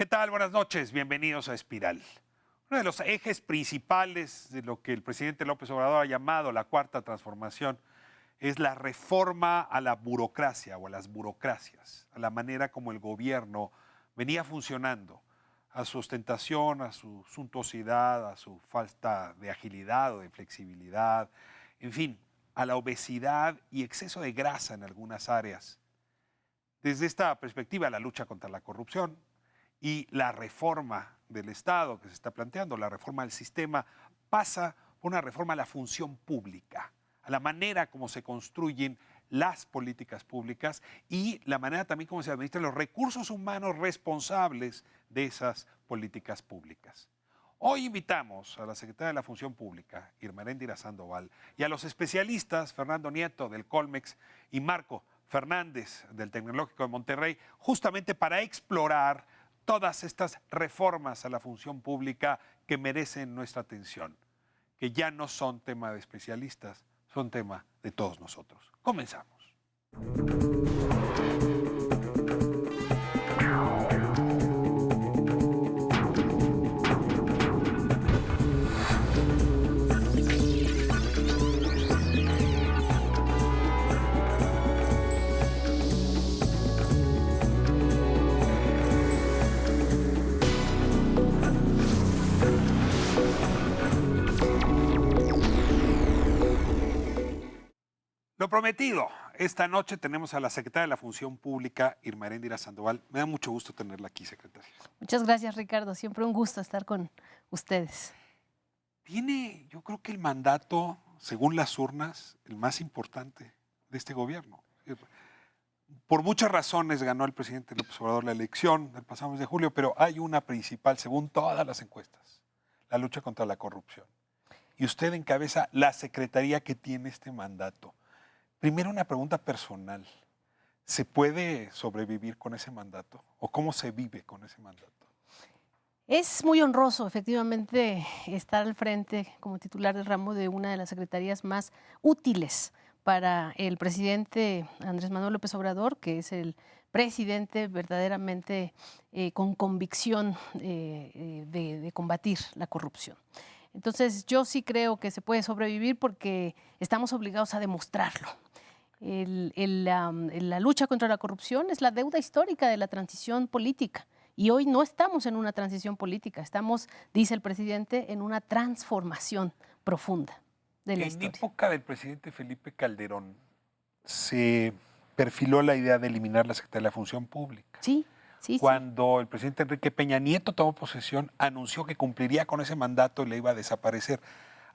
¿Qué tal? Buenas noches, bienvenidos a Espiral. Uno de los ejes principales de lo que el presidente López Obrador ha llamado la cuarta transformación es la reforma a la burocracia o a las burocracias, a la manera como el gobierno venía funcionando, a su ostentación, a su suntuosidad, a su falta de agilidad o de flexibilidad, en fin, a la obesidad y exceso de grasa en algunas áreas. Desde esta perspectiva, la lucha contra la corrupción y la reforma del Estado que se está planteando, la reforma del sistema, pasa por una reforma a la función pública, a la manera como se construyen las políticas públicas y la manera también como se administran los recursos humanos responsables de esas políticas públicas. Hoy invitamos a la secretaria de la Función Pública, Irma Heréndira Sandoval, y a los especialistas Fernando Nieto del Colmex y Marco Fernández del Tecnológico de Monterrey, justamente para explorar todas estas reformas a la función pública que merecen nuestra atención, que ya no son tema de especialistas, son tema de todos nosotros. Comenzamos. Lo prometido, esta noche tenemos a la secretaria de la Función Pública, Irma Heréndira Sandoval. Me da mucho gusto tenerla aquí, secretaria. Muchas gracias, Ricardo. Siempre un gusto estar con ustedes. Tiene, yo creo que el mandato, según las urnas, el más importante de este gobierno. Por muchas razones ganó el presidente López Obrador la elección del pasado mes de julio, pero hay una principal, según todas las encuestas, la lucha contra la corrupción. Y usted encabeza la secretaría que tiene este mandato. Primero, una pregunta personal. ¿Se puede sobrevivir con ese mandato? ¿O cómo se vive con ese mandato? Es muy honroso, efectivamente, estar al frente como titular del ramo de una de las secretarías más útiles para el presidente Andrés Manuel López Obrador, que es el presidente verdaderamente con convicción de combatir la corrupción. Entonces, yo sí creo que se puede sobrevivir porque estamos obligados a demostrarlo. La lucha contra la corrupción es la deuda histórica de la transición política. Y hoy no estamos en una transición política, estamos, dice el presidente, en una transformación profunda de la historia. En época del presidente Felipe Calderón se perfiló la idea de eliminar la Secretaría de la Función Pública. Sí, sí, Cuando el presidente Enrique Peña Nieto tomó posesión, anunció que cumpliría con ese mandato y le iba a desaparecer.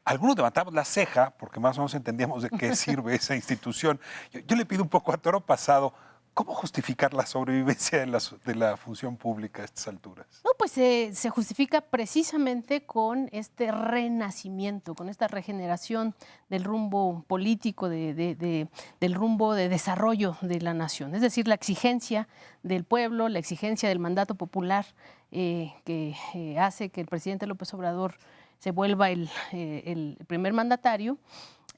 Algunos levantamos la ceja porque más o menos entendíamos de qué sirve esa institución. Yo le pido un poco a toro pasado, ¿cómo justificar la sobrevivencia de la función pública a estas alturas? No, pues se justifica precisamente con este renacimiento, con esta regeneración del rumbo político, del rumbo de desarrollo de la nación. Es decir, la exigencia del pueblo, la exigencia del mandato popular que hace que el presidente López Obrador se vuelva el primer mandatario,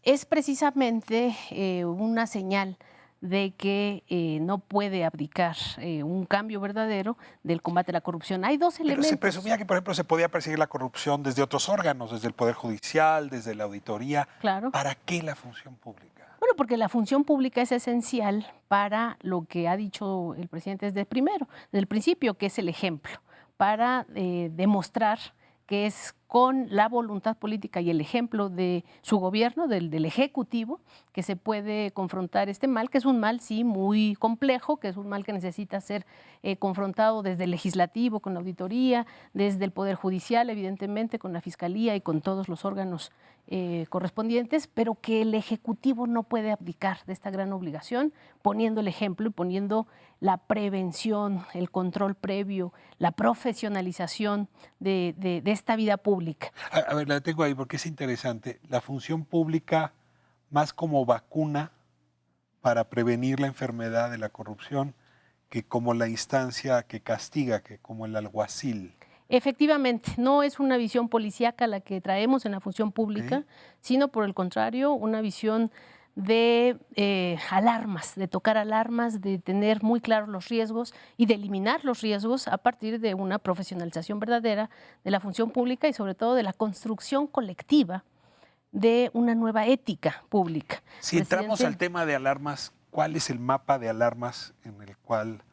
es precisamente una señal de que no puede abdicar un cambio verdadero del combate a la corrupción. Hay dos elementos. Pero se presumía que, por ejemplo, se podía perseguir la corrupción desde otros órganos, desde el Poder Judicial, desde la auditoría. Claro. ¿Para qué la función pública? Bueno, porque la función pública es esencial para lo que ha dicho el presidente desde el principio, que es el ejemplo, para demostrar que es con la voluntad política y el ejemplo de su gobierno, del Ejecutivo, que se puede confrontar este mal, que es un mal, sí, muy complejo, que es un mal que necesita ser confrontado desde el Legislativo, con la auditoría, desde el Poder Judicial, evidentemente, con la Fiscalía y con todos los órganos correspondientes, pero que el Ejecutivo no puede abdicar de esta gran obligación, poniendo el ejemplo y poniendo la prevención, el control previo, la profesionalización de esta vida pública. A ver, la tengo ahí porque es interesante. La función pública más como vacuna para prevenir la enfermedad de la corrupción que como la instancia que castiga, que como el alguacil. Efectivamente, no es una visión policíaca la que traemos en la función pública, sino por el contrario, una visión de alarmas, de tocar alarmas, de tener muy claros los riesgos y de eliminar los riesgos a partir de una profesionalización verdadera de la función pública y sobre todo de la construcción colectiva de una nueva ética pública. Si entramos al tema de alarmas, ¿cuál es el mapa de alarmas en el cual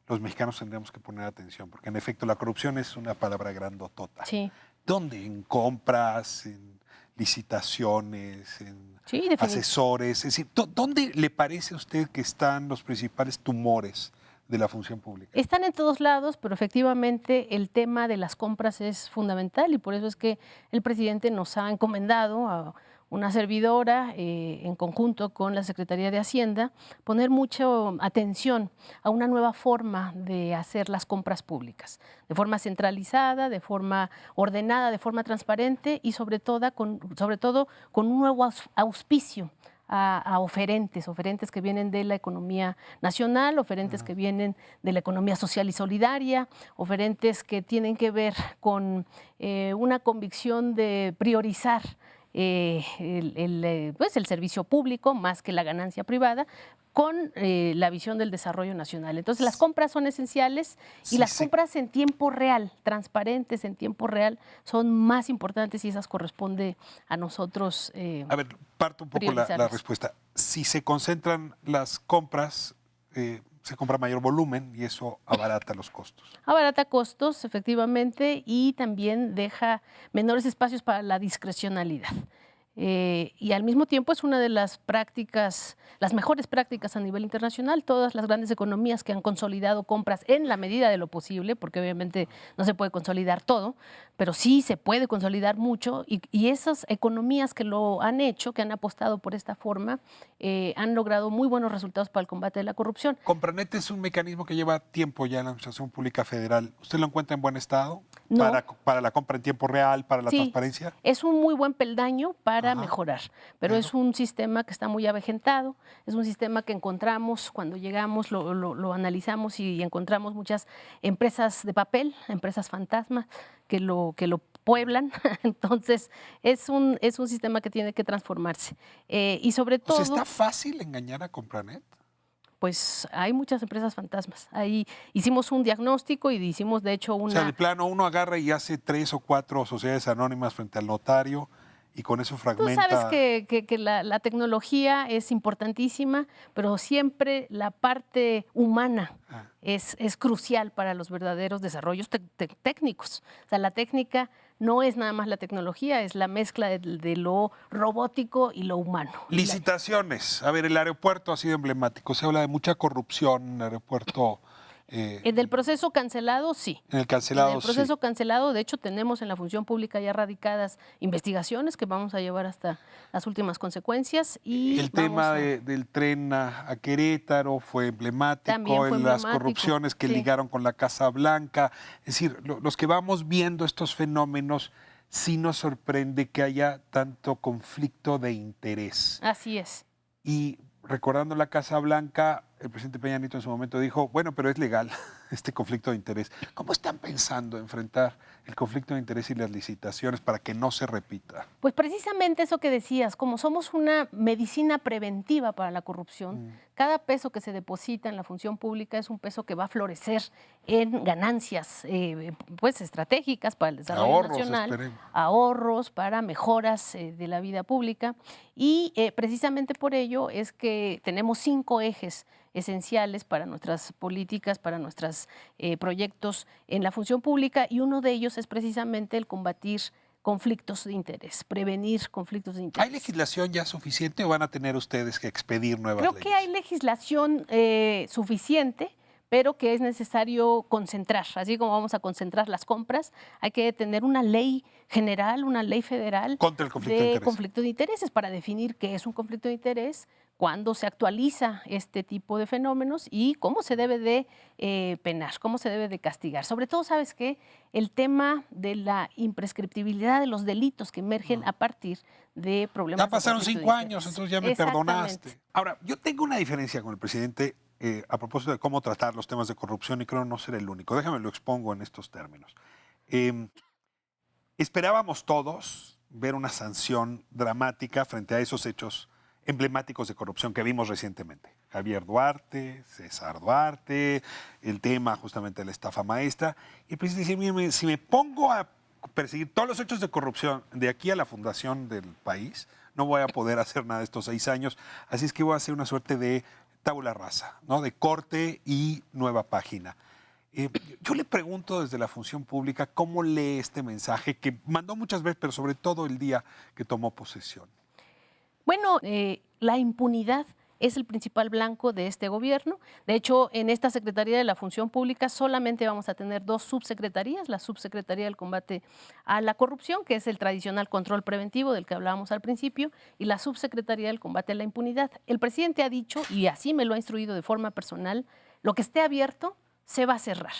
los mexicanos tendríamos que poner atención? Porque en efecto la corrupción es una palabra grandotota. Sí. ¿Dónde? En compras, en licitaciones, en Sí, asesores. Es decir, ¿dónde le parece a usted que están los principales tumores de la función pública? Están en todos lados, pero efectivamente el tema de las compras es fundamental y por eso es que el presidente nos ha encomendado a una servidora, en conjunto con la Secretaría de Hacienda, poner mucha atención a una nueva forma de hacer las compras públicas, de forma centralizada, de forma ordenada, de forma transparente y sobre todo con un nuevo auspicio a oferentes que vienen de la economía nacional, oferentes que vienen de la economía social y solidaria, oferentes que tienen que ver con una convicción de priorizar el servicio público más que la ganancia privada, con la visión del desarrollo nacional. Entonces, las compras son esenciales y las compras en tiempo real, transparentes en tiempo real, son más importantes y esas corresponde a nosotros. A ver, parto un poco la respuesta. Si se concentran las compras, se compra mayor volumen y eso abarata los costos. Abarata costos, efectivamente, y también deja menores espacios para la discrecionalidad. Y al mismo tiempo es una de las prácticas, las mejores prácticas a nivel internacional. Todas las grandes economías que han consolidado compras en la medida de lo posible, porque obviamente no se puede consolidar todo, pero sí se puede consolidar mucho y esas economías que lo han hecho, que han apostado por esta forma, han logrado muy buenos resultados para el combate de la corrupción. Compranet es un mecanismo que lleva tiempo ya en la Administración Pública Federal. ¿Usted lo encuentra en buen estado? No. Para la compra en tiempo real, para la transparencia. Es un muy buen peldaño para mejorar, pero es un sistema que está muy avejentado, es un sistema que encontramos cuando llegamos, lo analizamos y encontramos muchas empresas de papel, empresas fantasma que lo pueblan. Entonces, es un sistema que tiene que transformarse. Y sobre todo... O sea, ¿está fácil engañar a Compranet? Pues hay muchas empresas fantasmas. Ahí hicimos un diagnóstico y hicimos, de hecho, una... O sea, de plano, uno agarra y hace 3 o 4 sociedades anónimas frente al notario y con eso fragmenta... Tú sabes que la tecnología es importantísima, pero siempre la parte humana es crucial para los verdaderos desarrollos técnicos. O sea, la técnica no es nada más la tecnología, es la mezcla de lo robótico y lo humano. Licitaciones. A ver, el aeropuerto ha sido emblemático. Se habla de mucha corrupción en el aeropuerto. En el proceso cancelado, sí. En el cancelado, sí. En el proceso cancelado, de hecho, tenemos en la función pública ya radicadas investigaciones que vamos a llevar hasta las últimas consecuencias. Y el tema del tren a Querétaro fue emblemático, las corrupciones que ligaron con la Casa Blanca. Es decir, los que vamos viendo estos fenómenos, sí nos sorprende que haya tanto conflicto de interés. Así es. Y recordando la Casa Blanca, el presidente Peña Nieto en su momento dijo, bueno, pero es legal este conflicto de interés. ¿Cómo están pensando enfrentar el conflicto de interés y las licitaciones para que no se repita? Pues precisamente eso que decías, como somos una medicina preventiva para la corrupción, cada peso que se deposita en la función pública es un peso que va a florecer en ganancias pues estratégicas para el desarrollo nacional, ahorros para mejoras de la vida pública y precisamente por ello es que tenemos 5 ejes esenciales para nuestras políticas, para nuestros proyectos en la función pública y uno de ellos es precisamente el combatir conflictos de interés, prevenir conflictos de interés. ¿Hay legislación ya suficiente o van a tener ustedes que expedir nuevas leyes? Creo que hay legislación suficiente, pero que es necesario concentrar. Así como vamos a concentrar las compras, hay que tener una ley general, una ley federal contra el conflicto de intereses para definir qué es un conflicto de interés, cuándo se actualiza este tipo de fenómenos y cómo se debe de penar, cómo se debe de castigar. Sobre todo, ¿sabes qué? El tema de la imprescriptibilidad de los delitos que emergen a partir de problemas. Ya pasaron 5 años, entonces ya me perdonaste. Ahora, yo tengo una diferencia con el presidente a propósito de cómo tratar los temas de corrupción y creo no ser el único. Déjame lo expongo en estos términos. Esperábamos todos ver una sanción dramática frente a esos hechos emblemáticos de corrupción que vimos recientemente. Javier Duarte, César Duarte, el tema justamente de la estafa maestra. Y el presidente dice, "Mire, si me pongo a perseguir todos los hechos de corrupción de aquí a la fundación del país, no voy a poder hacer nada estos 6 años. Así es que voy a hacer una suerte de tabula rasa, ¿no? De corte y nueva página". Yo le pregunto desde la función pública cómo lee este mensaje que mandó muchas veces, pero sobre todo el día que tomó posesión. Bueno, la impunidad es el principal blanco de este gobierno. De hecho, en esta Secretaría de la Función Pública solamente vamos a tener 2 subsecretarías, la Subsecretaría del Combate a la Corrupción, que es el tradicional control preventivo del que hablábamos al principio, y la Subsecretaría del Combate a la Impunidad. El presidente ha dicho, y así me lo ha instruido de forma personal, lo que esté abierto se va a cerrar.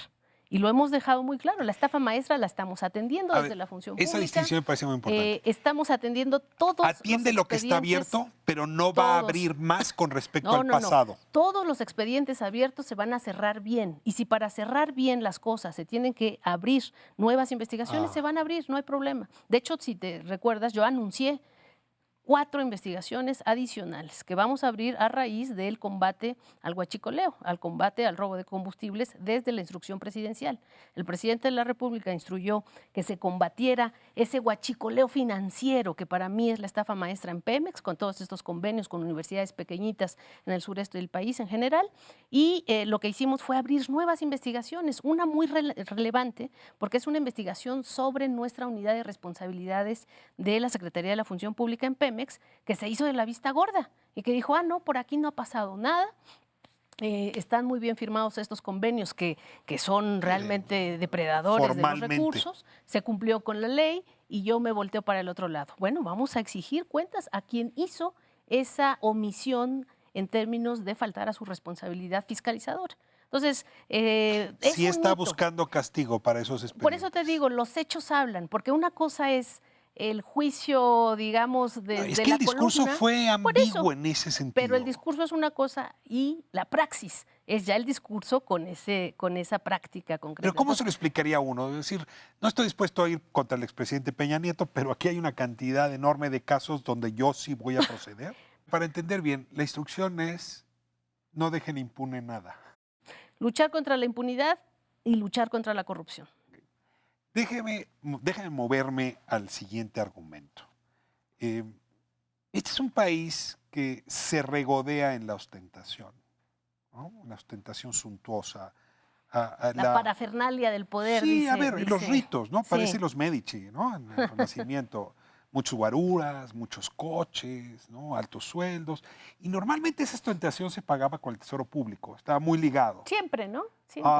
Y lo hemos dejado muy claro, la estafa maestra la estamos atendiendo desde la función pública. Esa distinción me parece muy importante. Estamos atendiendo todos Atiende los lo que está expedientes, abierto, pero no va a abrir más con respecto al pasado. Todos los expedientes abiertos se van a cerrar bien. Y si para cerrar bien las cosas se tienen que abrir nuevas investigaciones, se van a abrir, no hay problema. De hecho, si te recuerdas, yo anuncié 4 investigaciones adicionales que vamos a abrir a raíz del combate al huachicoleo, al combate al robo de combustibles desde la instrucción presidencial. El presidente de la República instruyó que se combatiera ese huachicoleo financiero que para mí es la estafa maestra en Pemex, con todos estos convenios con universidades pequeñitas en el sureste del país en general. Y lo que hicimos fue abrir nuevas investigaciones, una muy relevante porque es una investigación sobre nuestra unidad de responsabilidades de la Secretaría de la Función Pública en Pemex, que se hizo de la vista gorda y que dijo, no, por aquí no ha pasado nada. Están muy bien firmados estos convenios que son realmente depredadores de los recursos, se cumplió con la ley y yo me volteo para el otro lado. Bueno, vamos a exigir cuentas a quien hizo esa omisión en términos de faltar a su responsabilidad fiscalizadora. Entonces, sí está buscando castigo para esos expedientes. Por eso te digo, los hechos hablan, porque una cosa es el juicio, digamos, desde la columna. Es que el discurso fue ambiguo en ese sentido. Pero el discurso es una cosa y la praxis es ya el discurso con esa práctica concreta. Pero ¿cómo se lo explicaría a uno? Es decir, no estoy dispuesto a ir contra el expresidente Peña Nieto, pero aquí hay una cantidad enorme de casos donde yo sí voy a proceder. Para entender bien, la instrucción es no dejen impune nada. Luchar contra la impunidad y luchar contra la corrupción. Déjeme moverme al siguiente argumento. Este es un país que se regodea en la ostentación, ¿no? Una ostentación suntuosa. La parafernalia del poder. Sí, los ritos, ¿no? Parece los Medici, ¿no? En el Renacimiento. Muchos guaruras, muchos coches, ¿no? Altos sueldos. Y normalmente esa ostentación se pagaba con el tesoro público. Estaba muy ligado. Siempre, ¿no? Siempre.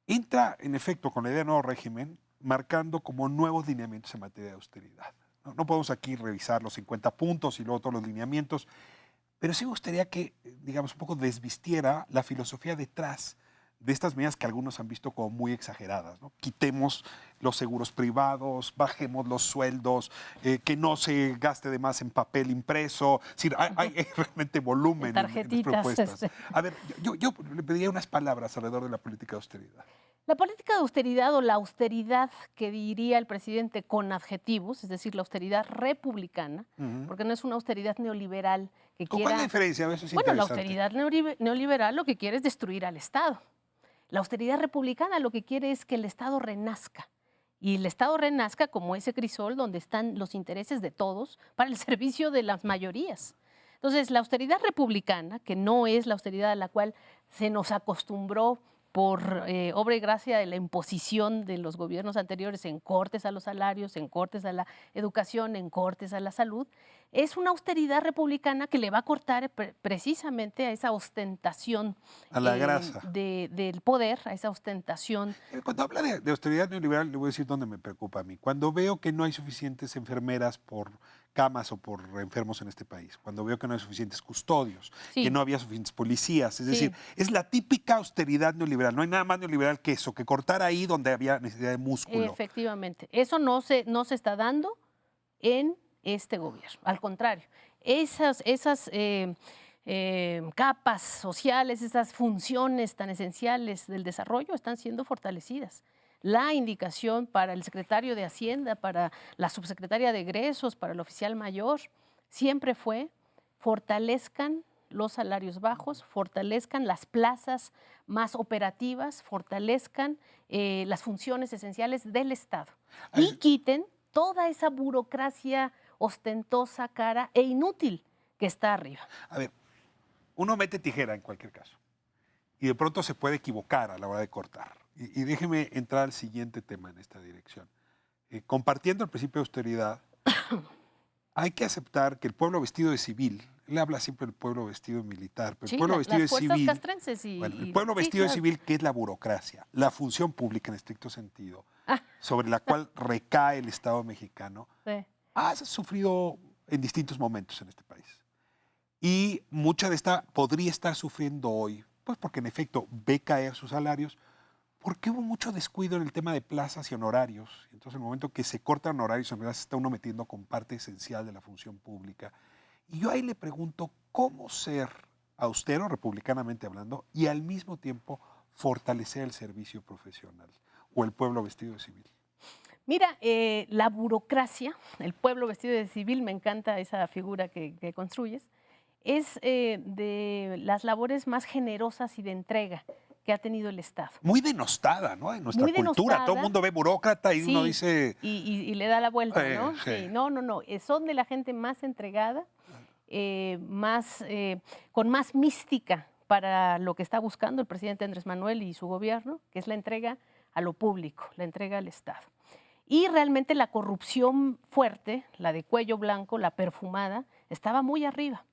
Entra, en efecto, con la idea de nuevo régimen, marcando como nuevos lineamientos en materia de austeridad. No podemos aquí revisar los 50 puntos y luego todos los lineamientos, pero sí me gustaría que, digamos, un poco desvistiera la filosofía detrás de estas medidas que algunos han visto como muy exageradas, ¿no? Quitemos los seguros privados, bajemos los sueldos, que no se gaste de más en papel impreso. Es decir, hay realmente volumen en las propuestas. A ver, yo le pediría unas palabras alrededor de la política de austeridad. La política de austeridad o la austeridad que diría el presidente con adjetivos, es decir, la austeridad republicana, porque no es una austeridad neoliberal que quiera... ¿Cuál es la diferencia? Eso es bueno, la austeridad neoliberal lo que quiere es destruir al Estado. La austeridad republicana lo que quiere es que el Estado renazca. Y el Estado renazca como ese crisol donde están los intereses de todos para el servicio de las mayorías. Entonces, la austeridad republicana, que no es la austeridad a la cual se nos acostumbró por obra y gracia de la imposición de los gobiernos anteriores en cortes a los salarios, en cortes a la educación, en cortes a la salud, es una austeridad republicana que le va a cortar precisamente a esa ostentación a la grasa del poder, a esa ostentación. Cuando habla de austeridad neoliberal, le voy a decir dónde me preocupa a mí. Cuando veo que no hay suficientes enfermeras por camas o por enfermos en este país, cuando veo que no hay suficientes custodios, que no había suficientes policías, es decir, es la típica austeridad neoliberal. No hay nada más neoliberal que eso, que cortar ahí donde había necesidad de músculo. Efectivamente, eso no se está dando en este gobierno. Al contrario, esas capas sociales, esas funciones tan esenciales del desarrollo están siendo fortalecidas. La indicación para el secretario de Hacienda, para la subsecretaria de Egresos, para el oficial mayor, siempre fue fortalezcan los salarios bajos, fortalezcan las plazas más operativas, fortalezcan las funciones esenciales del Estado y quiten toda esa burocracia ostentosa, cara e inútil que está arriba. A ver, uno mete tijera en cualquier caso y de pronto se puede equivocar a la hora de cortar. Y déjeme entrar al siguiente tema en esta dirección. Compartiendo el principio de austeridad, hay que aceptar que el pueblo vestido de civil, él habla siempre del pueblo vestido de militar, pero Sí, el pueblo vestido de las fuerzas civil, castrenses bueno, el y pueblo sí, vestido de claro. civil, que es la burocracia, la función pública en estricto sentido, Ah, sobre la cual recae el Estado mexicano, sí. ha sufrido en distintos momentos en este país. Y mucha de esta podría estar sufriendo hoy, pues porque en efecto ve caer sus salarios, porque hubo mucho descuido en el tema de plazas y honorarios. Entonces, en el momento que se cortan honorarios, en realidad se está uno metiendo con parte esencial de la función pública. Y yo ahí le pregunto, ¿cómo ser austero, republicanamente hablando, y al mismo tiempo fortalecer el servicio profesional o el pueblo vestido de civil? Mira, la burocracia, el pueblo vestido de civil, me encanta esa figura que construyes, es de las labores más generosas y de entrega que ha tenido el Estado. Muy denostada, ¿no? En nuestra Muy cultura. Todo el denostada, mundo ve burócrata y uno sí, dice, y le da la vuelta, ¿no? sí. Sí, no, no, no, son de la gente más entregada, más, con más mística para lo que está buscando el presidente Andrés Manuel y su gobierno, que es la entrega a lo público, la entrega al Estado. Y realmente la corrupción fuerte, la de cuello blanco, la perfumada, estaba muy arriba,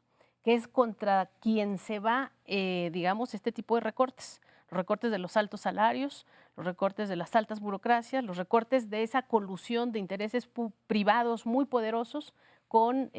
que es contra quien se va, digamos, este tipo de recortes. Los recortes de los altos salarios, los recortes de las altas burocracias, los recortes de esa colusión de intereses privados muy poderosos con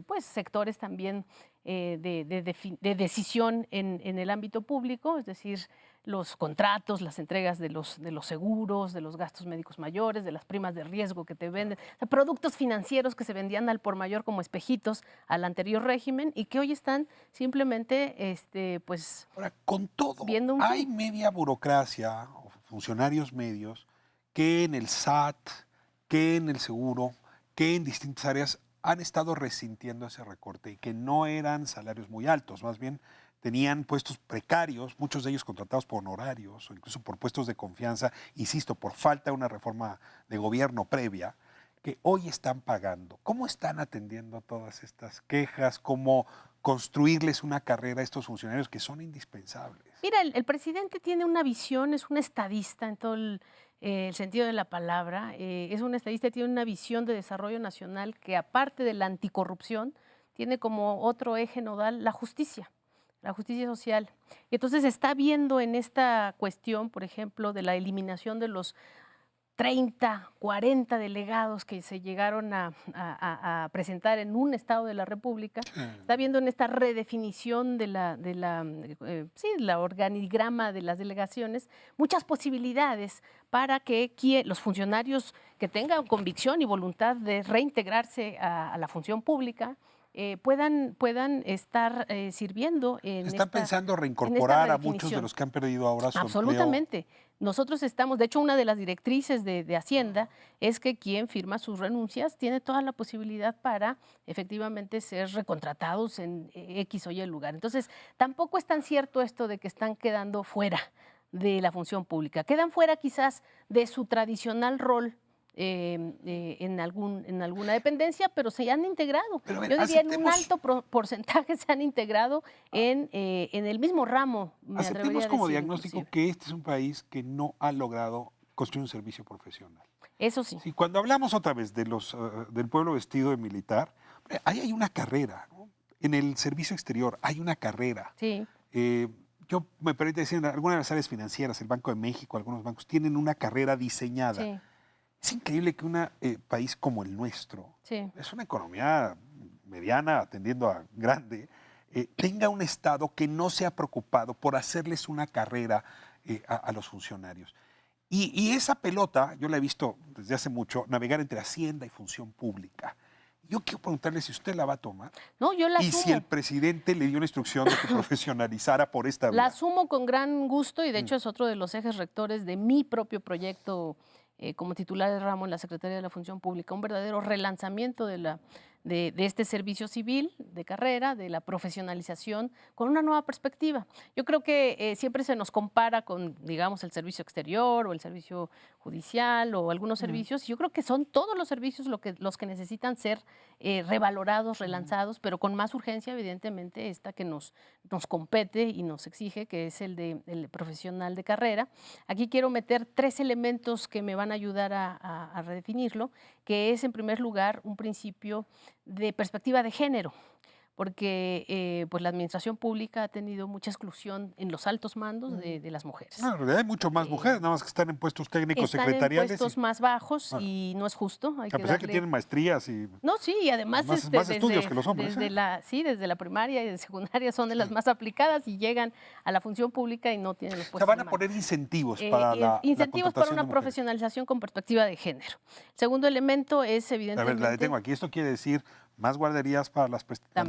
pues, sectores también de decisión en el ámbito público, es decir, los contratos, las entregas de los seguros, de los gastos médicos mayores, de las primas de riesgo que te venden, o sea, productos financieros que se vendían al por mayor como espejitos al anterior régimen y que hoy están simplemente, pues, ahora, con todo, viendo un hay fin. media burocracia o funcionarios medios que en el SAT, que en el seguro, que en distintas áreas han estado resintiendo ese recorte y que no eran salarios muy altos, más bien tenían puestos precarios, muchos de ellos contratados por honorarios o incluso por puestos de confianza, insisto, por falta de una reforma de gobierno previa, que hoy están pagando. ¿Cómo están atendiendo todas estas quejas? ¿Cómo construirles una carrera a estos funcionarios que son indispensables? Mira, el presidente tiene una visión, es un estadista en todo el sentido de la palabra, es un estadista, tiene una visión de desarrollo nacional que aparte de la anticorrupción, tiene como otro eje nodal la justicia social. Y entonces está viendo en esta cuestión, por ejemplo, de la eliminación de los 30, 40 delegados que se llegaron a presentar en un estado de la República, está viendo en esta redefinición sí, la organigrama de las delegaciones, muchas posibilidades para que los funcionarios que tengan convicción y voluntad de reintegrarse a la función pública puedan estar sirviendo ¿Están pensando en esta reincorporar a muchos de redefinición. los que han perdido ahora su empleo? Absolutamente. Nosotros estamos, de hecho, una de las directrices de Hacienda es que quien firma sus renuncias tiene toda la posibilidad para efectivamente ser recontratados en X o Y lugar. Entonces, tampoco es tan cierto esto de que están quedando fuera de la función pública. Quedan fuera quizás de su tradicional rol en alguna dependencia, pero se han integrado. Pero a ver, Yo diría en un aceptemos, alto porcentaje se han integrado en el mismo ramo, me atrevería aceptemos a como decir diagnóstico inclusive. que este es un país que no ha logrado construir un servicio profesional. Eso sí. Sí, cuando hablamos otra vez de del pueblo vestido de militar, ahí hay una carrera, ¿no? En el servicio exterior hay una carrera. Sí, Yo me permito decir, en algunas de las áreas financieras, el Banco de México, algunos bancos tienen una carrera diseñada. sí, Es increíble que un país como el nuestro, sí. es una economía mediana, atendiendo a grande, tenga un Estado que no se ha preocupado por hacerles una carrera a los funcionarios. Y esa pelota, yo la he visto desde hace mucho, navegar entre Hacienda y Función Pública. Yo quiero preguntarle si usted la va a tomar No, yo la y si el asumo. presidente le dio una instrucción de que profesionalizara por esta La vía. asumo con gran gusto y de hecho es otro de los ejes rectores de mi propio proyecto como titular de ramo en la Secretaría de la Función Pública, un verdadero relanzamiento de este servicio civil de carrera, de la profesionalización, con una nueva perspectiva. Yo creo que siempre se nos compara con, digamos, el servicio exterior o el servicio judicial o algunos servicios. Yo creo que son todos los servicios los que necesitan ser revalorados, relanzados, pero con más urgencia, evidentemente, esta que nos compete y nos exige, que es el profesional de carrera. Aquí quiero meter 3 elementos que me van a ayudar a redefinirlo, que es, en primer lugar, un principio de perspectiva de género, porque pues la administración pública ha tenido mucha exclusión en los altos mandos de las mujeres. No, en realidad hay mucho más mujeres, nada más que están en puestos técnicos secretariales. Están en puestos más bajos y no es justo. Hay a pesar que tienen maestrías y... No, sí, y además más estudios que los hombres. Desde la primaria y de secundaria son de las más aplicadas y llegan a la función pública y no tienen los puestos. O sea, van a poner incentivos para la incentivos para una de profesionalización con perspectiva de género. El segundo elemento es, evidentemente... A ver, la detengo aquí. Esto quiere decir más guarderías para las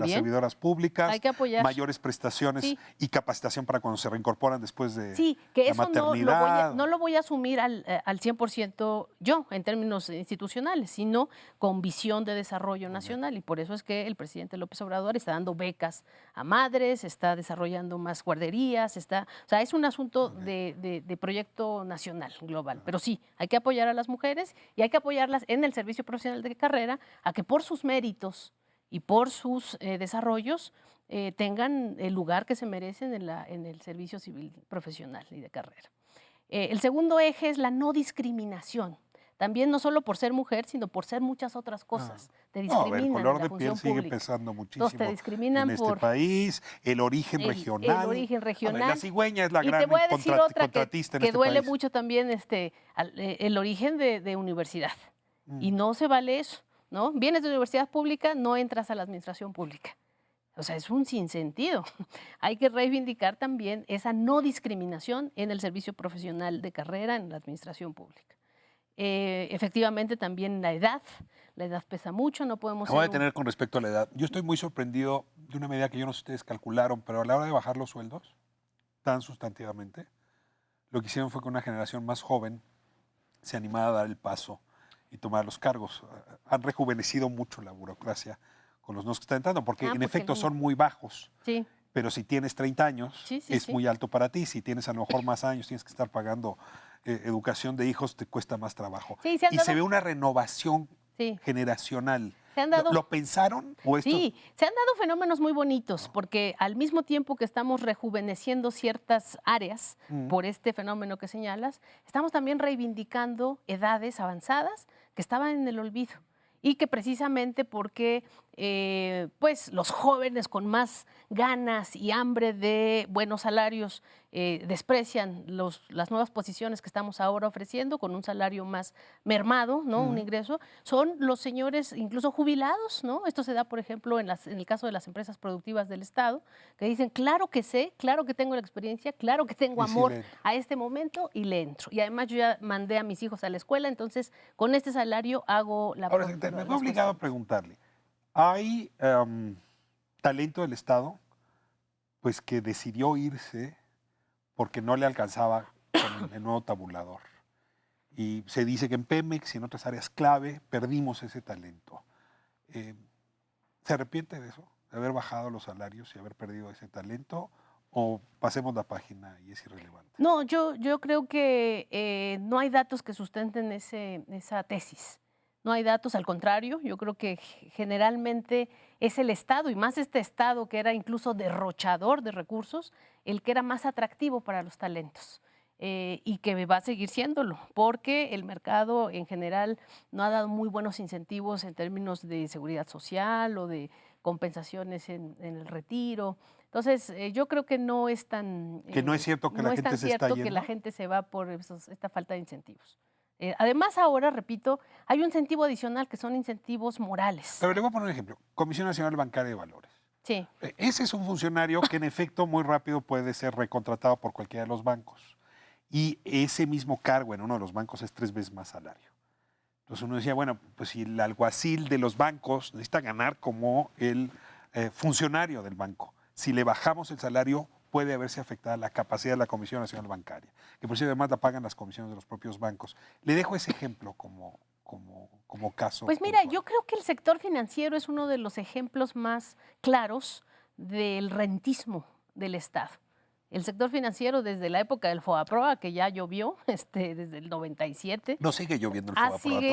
servidoras públicas, hay que apoyar. Mayores prestaciones y capacitación para cuando se reincorporan después de que la eso maternidad. no lo voy a asumir al 100% yo, en términos institucionales, sino con visión de desarrollo nacional. Y por eso es que el presidente López Obrador está dando becas a madres, está desarrollando más guarderías, o sea, es un asunto de proyecto nacional, global. Pero sí, hay que apoyar a las mujeres y hay que apoyarlas en el servicio profesional de carrera a que por sus méritos y por sus desarrollos tengan el lugar que se merecen en el servicio civil profesional y de carrera. El segundo eje es la no discriminación. También no solo por ser mujer, sino por ser muchas otras cosas. Te discriminan el color en la de función piel sigue pública. pesando muchísimo. Entonces te discriminan en este por país, el origen regional. El origen regional. La cigüeña es la gran te voy a decir otra contratista que en este duele país. mucho también el origen de universidad. Y no se vale eso, ¿no? Vienes de universidad pública, no entras a la administración pública. O sea, es un sinsentido. Hay que reivindicar también esa no discriminación en el servicio profesional de carrera en la administración pública. Efectivamente, también la edad pesa mucho, no podemos... Voy a detener con respecto a la edad. Yo estoy muy sorprendido de una medida que yo no sé si ustedes calcularon, pero a la hora de bajar los sueldos, tan sustantivamente, lo que hicieron fue que una generación más joven se animara a dar el paso y tomar los cargos. Han rejuvenecido mucho la burocracia con los nuevos que están entrando, porque en efecto son muy bajos. Sí. Pero si tienes 30 años, es muy alto para ti. Si tienes a lo mejor más años, tienes que estar pagando educación de hijos, te cuesta más trabajo. Y se ve una renovación generacional. ¿Lo pensaron? ¿O esto? Sí, se han dado fenómenos muy bonitos, porque al mismo tiempo que estamos rejuveneciendo ciertas áreas por este fenómeno que señalas, estamos también reivindicando edades avanzadas que estaban en el olvido. Y que precisamente porque pues los jóvenes con más ganas y hambre de buenos salarios desprecian las nuevas posiciones que estamos ahora ofreciendo con un salario más mermado, ¿no? Un ingreso, son los señores incluso jubilados, ¿no? Esto se da, por ejemplo, en el caso de las empresas productivas del Estado, que dicen, claro que sé, claro que tengo la experiencia, claro que tengo amor a este momento y le entro. Y además yo ya mandé a mis hijos a la escuela, entonces con este salario hago la... Ahora, me veo obligado a preguntarle, ¿hay talento del Estado pues que decidió irse porque no le alcanzaba con el nuevo tabulador? Y se dice que en Pemex y en otras áreas clave perdimos ese talento. ¿Se arrepiente de eso? ¿De haber bajado los salarios y haber perdido ese talento? ¿O pasemos la página y es irrelevante? No, yo creo que no hay datos que sustenten esa tesis. No hay datos, al contrario, yo creo que generalmente es el Estado, y más este Estado que era incluso derrochador de recursos, el que era más atractivo para los talentos. Y que va a seguir siéndolo, porque el mercado en general no ha dado muy buenos incentivos en términos de seguridad social o de compensaciones en el retiro. Entonces, yo creo que no es tan... que no es cierto que la gente se está yendo. Que la gente se va por esta falta de incentivos. Además, ahora, repito, hay un incentivo adicional que son incentivos morales. Pero le voy a poner un ejemplo. Comisión Nacional Bancaria de Valores. Sí. Ese es un funcionario que en efecto muy rápido puede ser recontratado por cualquiera de los bancos. Y ese mismo cargo en uno de los bancos es 3 veces más salario. Entonces uno decía, bueno, pues si el alguacil de los bancos necesita ganar como el funcionario del banco, si le bajamos el salario puede verse afectada la capacidad de la Comisión Nacional Bancaria, que por cierto además la pagan las comisiones de los propios bancos. Le dejo ese ejemplo como como caso? Pues mira, puntual? yo creo que el sector financiero es uno de los ejemplos más claros del rentismo del Estado. El sector financiero desde la época del FOBAPROA, que ya llovió, desde el 97, No sigue lloviendo el Fobaproa.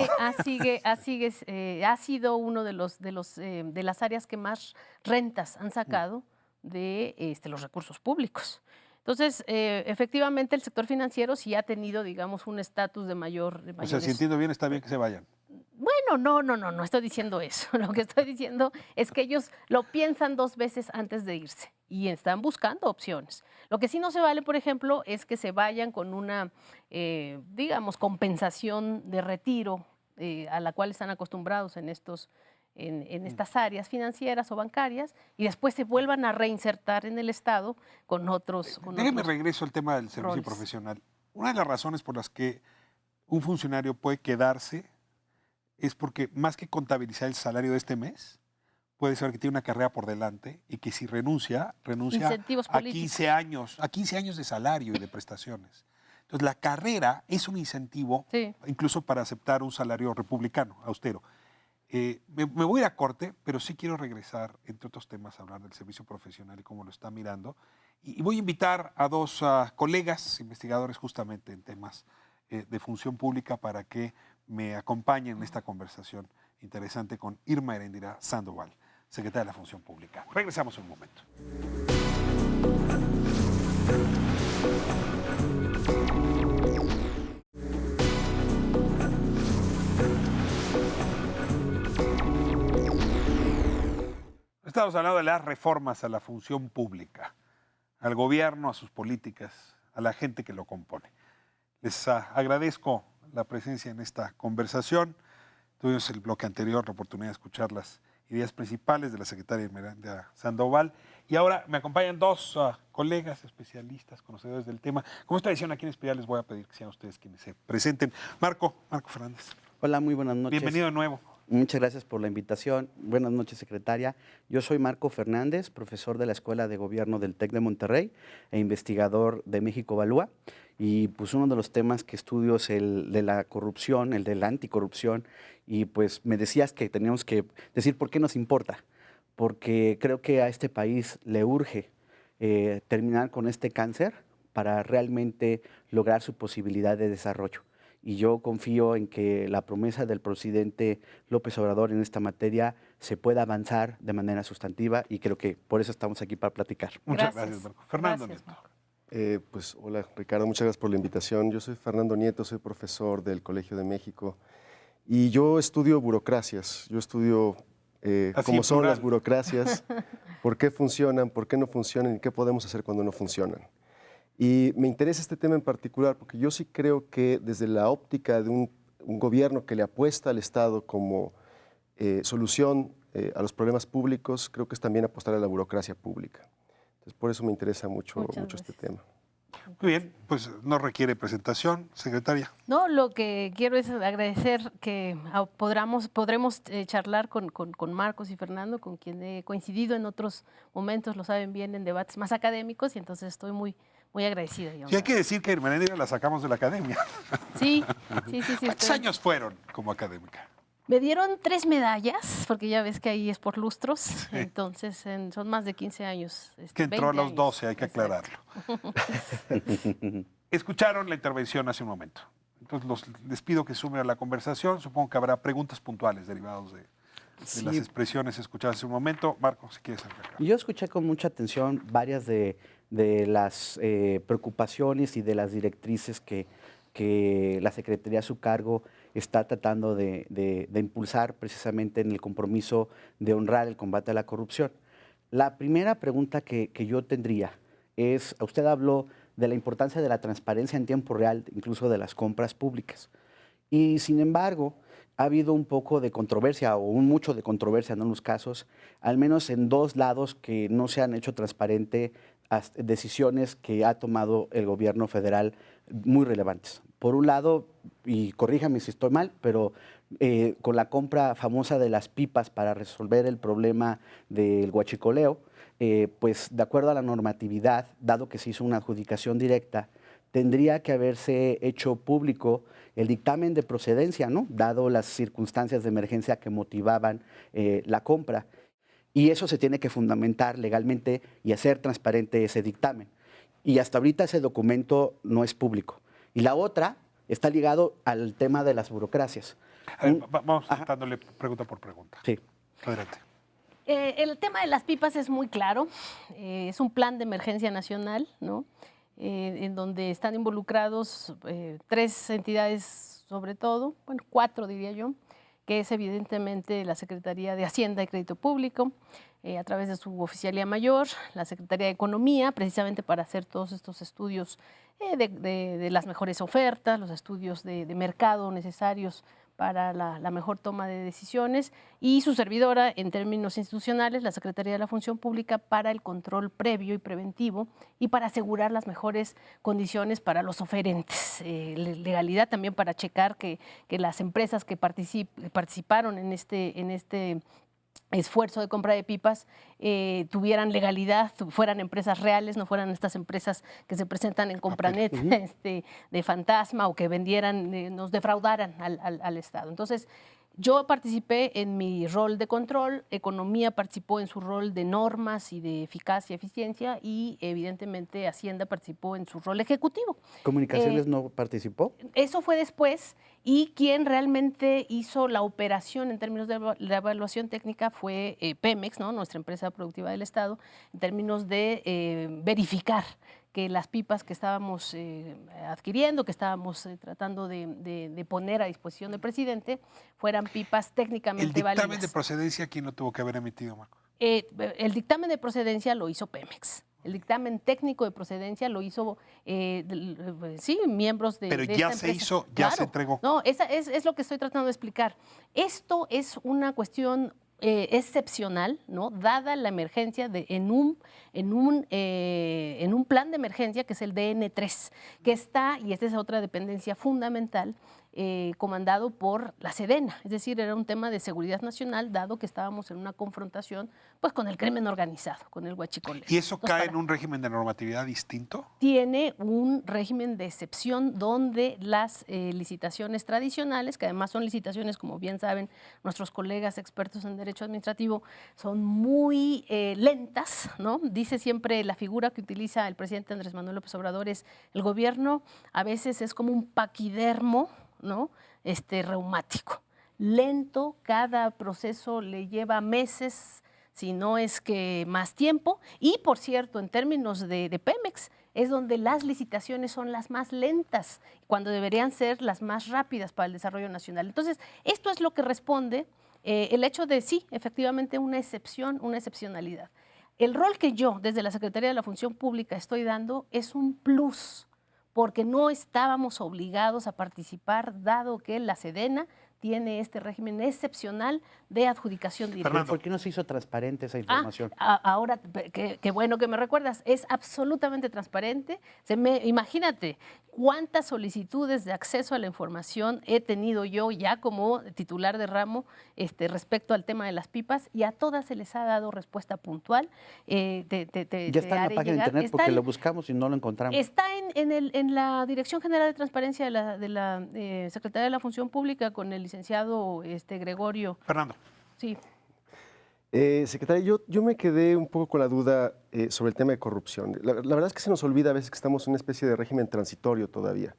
ha sido uno de las áreas que más rentas han sacado de los recursos públicos. Entonces, efectivamente, el sector financiero sí ha tenido, digamos, un estatus de O sea, si mayores. entiendo bien, está bien que se vayan. Bueno, no estoy diciendo eso. Lo que estoy diciendo es que ellos lo piensan 2 veces antes de irse y están buscando opciones. Lo que sí no se vale, por ejemplo, es que se vayan con una, digamos, compensación de retiro a la cual están acostumbrados en estas áreas financieras o bancarias y después se vuelvan a reinsertar en el Estado con otros. Déjeme regreso al tema del servicio roles. profesional. Una de las razones por las que un funcionario puede quedarse es porque más que contabilizar el salario de este mes, puede saber que tiene una carrera por delante y que si renuncia Incentivos a políticos. 15 años de salario y de prestaciones. Entonces, la carrera es un incentivo Sí. incluso para aceptar un salario republicano, austero. Me voy a ir a corte, pero sí quiero regresar, entre otros temas, a hablar del servicio profesional y cómo lo está mirando. Y voy a invitar a dos colegas investigadores justamente en temas de función pública para que me acompañen en esta conversación interesante con Irma Heréndira Sandoval, secretaria de la Función Pública. Regresamos un momento. Estamos hablando de las reformas a la función pública, al gobierno, a sus políticas, a la gente que lo compone. Les agradezco la presencia en esta conversación. Tuvimos el bloque anterior la oportunidad de escuchar las ideas principales de la secretaria Miranda Sandoval. Y ahora me acompañan dos colegas especialistas, conocedores del tema. Como es tradición aquí en Espiral, les voy a pedir que sean ustedes quienes se presenten. Marco Fernández. Hola, muy buenas noches. Bienvenido de nuevo. Muchas gracias por la invitación. Buenas noches, secretaria. Yo soy Marco Fernández, profesor de la Escuela de Gobierno del TEC de Monterrey e investigador de México Evalúa. Y pues uno de los temas que estudio es el de la corrupción, el de la anticorrupción. Y pues me decías que teníamos que decir por qué nos importa. Porque creo que a este país le urge terminar con este cáncer para realmente lograr su posibilidad de desarrollo. Y yo confío en que la promesa del presidente López Obrador en esta materia se pueda avanzar de manera sustantiva y creo que por eso estamos aquí para platicar. Muchas gracias, Marco. Fernando Gracias, Nieto. Marco. Pues hola Ricardo, muchas gracias por la invitación. Yo soy Fernando Nieto, soy profesor del Colegio de México y yo estudio burocracias. Yo estudio cómo son las burocracias, por qué funcionan, por qué no funcionan y qué podemos hacer cuando no funcionan. Y me interesa este tema en particular porque yo sí creo que desde la óptica de un gobierno que le apuesta al Estado como solución a los problemas públicos, creo que es también apostar a la burocracia pública. Entonces, por eso me interesa mucho este tema. Muy bien, pues no requiere presentación, secretaria. No, lo que quiero es agradecer que podremos charlar con Marcos y Fernando, con quien he coincidido en otros momentos, lo saben bien, en debates más académicos, y entonces estoy muy agradecida. Sí, hay que decir que Hermenéndira la sacamos de la academia. Sí. ¿Cuántos años fueron como académica? Me dieron 3 medallas, porque ya ves que ahí es por lustros, sí. Entonces son más de 15 años. Que entró a los años. 12, hay que Exacto. aclararlo. Escucharon la intervención hace un momento. Entonces les pido que sumen a la conversación. Supongo que habrá preguntas puntuales derivadas de las expresiones escuchadas hace un momento. Marco, si quieres arrancar. Yo escuché con mucha atención varias de las preocupaciones y de las directrices que la Secretaría a su cargo está tratando de impulsar precisamente en el compromiso de honrar el combate a la corrupción. La primera pregunta que yo tendría es, usted habló de la importancia de la transparencia en tiempo real, incluso de las compras públicas. Y sin embargo, ha habido un poco de controversia o mucho de controversia en unos casos, al menos en 2 lados que no se han hecho transparente decisiones que ha tomado el gobierno federal muy relevantes. Por un lado, y corríjame si estoy mal, pero con la compra famosa de las pipas para resolver el problema del huachicoleo, pues de acuerdo a la normatividad, dado que se hizo una adjudicación directa, tendría que haberse hecho público el dictamen de procedencia, ¿no? Dado las circunstancias de emergencia que motivaban la compra. Y eso se tiene que fundamentar legalmente y hacer transparente ese dictamen. Y hasta ahorita ese documento no es público. Y la otra está ligado al tema de las burocracias. A ver, vamos dándole pregunta por pregunta. Sí. Adelante. El tema de las pipas es muy claro. Es un plan de emergencia nacional, ¿no? En donde están involucrados 3 entidades sobre todo, bueno, 4 diría yo, que es evidentemente la Secretaría de Hacienda y Crédito Público, a través de su Oficialía Mayor, la Secretaría de Economía, precisamente para hacer todos estos estudios de las mejores ofertas, los estudios de mercado necesarios para la mejor toma de decisiones, y su servidora en términos institucionales, la Secretaría de la Función Pública, para el control previo y preventivo y para asegurar las mejores condiciones para los oferentes. Legalidad también para checar que las empresas que participaron en este esfuerzo de compra de pipas tuvieran legalidad, fueran empresas reales, no fueran estas empresas que se presentan en Compranet de fantasma, o que vendieran, nos defraudaran al Estado. Entonces, yo participé en mi rol de control, Economía participó en su rol de normas y de eficacia y eficiencia, y evidentemente Hacienda participó en su rol ejecutivo. ¿Comunicaciones no participó? Eso fue después, y quien realmente hizo la operación en términos de la evaluación técnica fue Pemex, ¿no? Nuestra empresa productiva del Estado, en términos de verificar que las pipas que estábamos adquiriendo, que estábamos tratando de poner a disposición del presidente, fueran pipas técnicamente válidas. ¿El dictamen de procedencia quién lo tuvo que haber emitido, Marco? El dictamen de procedencia lo hizo Pemex. El dictamen técnico de procedencia lo hizo, sí, miembros de Pero de ya esta se empresa. hizo, ya Claro. se entregó. No, esa es lo que estoy tratando de explicar. Esto es una cuestión excepcional, ¿no? Dada la emergencia en un plan de emergencia que es el DN3, que está, y esta es otra dependencia fundamental, comandado por la Sedena. Es decir, era un tema de seguridad nacional, dado que estábamos en una confrontación pues con el crimen organizado, con el huachicoleo. ¿Y eso Entonces, cae en un régimen de normatividad distinto? tiene un régimen de excepción donde las licitaciones tradicionales, que además son licitaciones, como bien saben nuestros colegas expertos en derecho administrativo, son muy lentas, ¿no? Dice siempre la figura que utiliza el presidente Andrés Manuel López Obrador es: el gobierno a veces es como un paquidermo, ¿no? Reumático. Lento, cada proceso le lleva meses, si no es que más tiempo. Y, por cierto, en términos de Pemex, es donde las licitaciones son las más lentas, cuando deberían ser las más rápidas para el desarrollo nacional. Entonces, esto es lo que responde el hecho de, sí, efectivamente, una excepción, una excepcionalidad. El rol que yo, desde la Secretaría de la Función Pública, estoy dando es un plus, porque no estábamos obligados a participar, dado que la Sedena tiene este régimen excepcional de adjudicación directa. Fernando. ¿Por qué no se hizo transparente esa información? Ahora, qué bueno que me recuerdas, es absolutamente transparente. Imagínate cuántas solicitudes de acceso a la información he tenido yo ya como titular de ramo respecto al tema de las pipas, y a todas se les ha dado respuesta puntual. Ya está en la página de internet, porque lo buscamos y no lo encontramos. Está en la Dirección General de Transparencia de la Secretaría de la Función Pública, con el licenciado Gregorio. Fernando. Sí. Secretaria, yo me quedé un poco con la duda sobre el tema de corrupción. La verdad es que se nos olvida a veces que estamos en una especie de régimen transitorio todavía.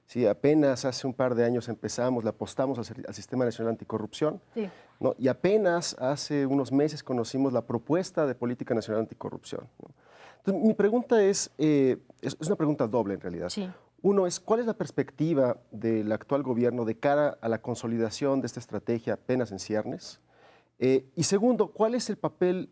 Sí, apenas hace un par de años empezamos, le apostamos al Sistema Nacional Anticorrupción, Sí. ¿no? Y apenas hace unos meses conocimos la propuesta de Política Nacional Anticorrupción, ¿no? Entonces, mi pregunta es una pregunta doble en realidad. Sí. Uno es, ¿cuál es la perspectiva del actual gobierno de cara a la consolidación de esta estrategia apenas en ciernes? Y segundo, ¿cuál es el papel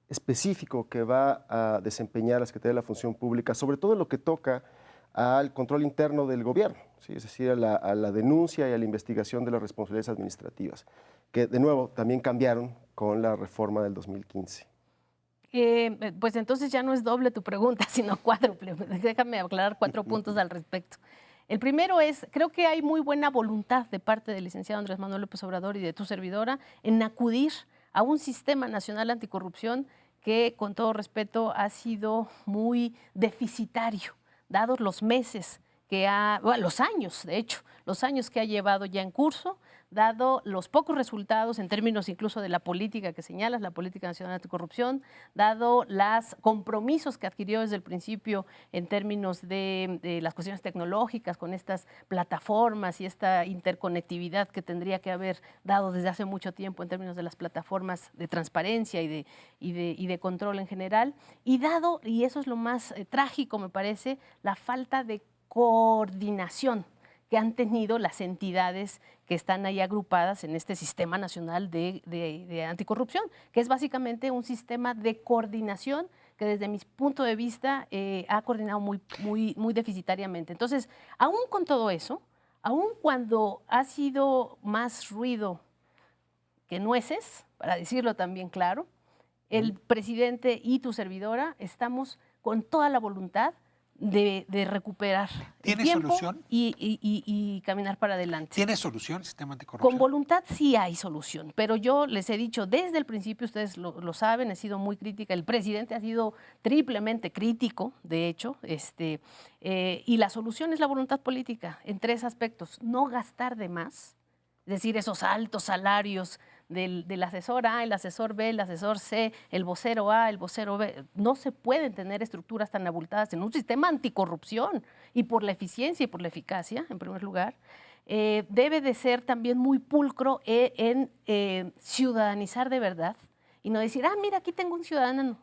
específico que va a desempeñar la Secretaría de la Función Pública, sobre todo en lo que toca al control interno del gobierno, ¿sí? Es decir, a la denuncia y a la investigación de las responsabilidades administrativas, que de nuevo también cambiaron con la reforma del 2015? Pues entonces ya no es doble tu pregunta, sino cuádruple. Déjame aclarar 4 puntos al respecto. El primero es, creo que hay muy buena voluntad de parte del licenciado Andrés Manuel López Obrador y de tu servidora en acudir a un sistema nacional anticorrupción que, con todo respeto, ha sido muy deficitario, dados los meses bueno, los años, de hecho, los años que ha llevado ya en curso, dado los pocos resultados en términos incluso de la política que señalas, la Política Nacional Anticorrupción, dado los compromisos que adquirió desde el principio en términos de las cuestiones tecnológicas con estas plataformas y esta interconectividad que tendría que haber dado desde hace mucho tiempo en términos de las plataformas de transparencia y de control en general, y dado, y eso es lo más trágico me parece, la falta de coordinación que han tenido las entidades que están ahí agrupadas en este Sistema Nacional de Anticorrupción, que es básicamente un sistema de coordinación que desde mi punto de vista ha coordinado muy deficitariamente. Entonces, aún con todo eso, aún cuando ha sido más ruido que nueces, para decirlo también claro, el presidente y tu servidora estamos con toda la voluntad de recuperar ¿Tiene el tiempo solución? y caminar para adelante. ¿Tiene solución el sistema anticorrupción? Con voluntad sí hay solución, pero yo les he dicho desde el principio, ustedes lo saben, he sido muy crítica, el presidente ha sido triplemente crítico, de hecho, y la solución es la voluntad política en 3 aspectos: no gastar de más, es decir, esos altos salarios del asesor A, el asesor B, el asesor C, el vocero A, el vocero B. No se pueden tener estructuras tan abultadas en un sistema anticorrupción, y por la eficiencia y por la eficacia, en primer lugar. Debe de ser también muy pulcro en ciudadanizar de verdad y no decir, mira, aquí tengo un ciudadano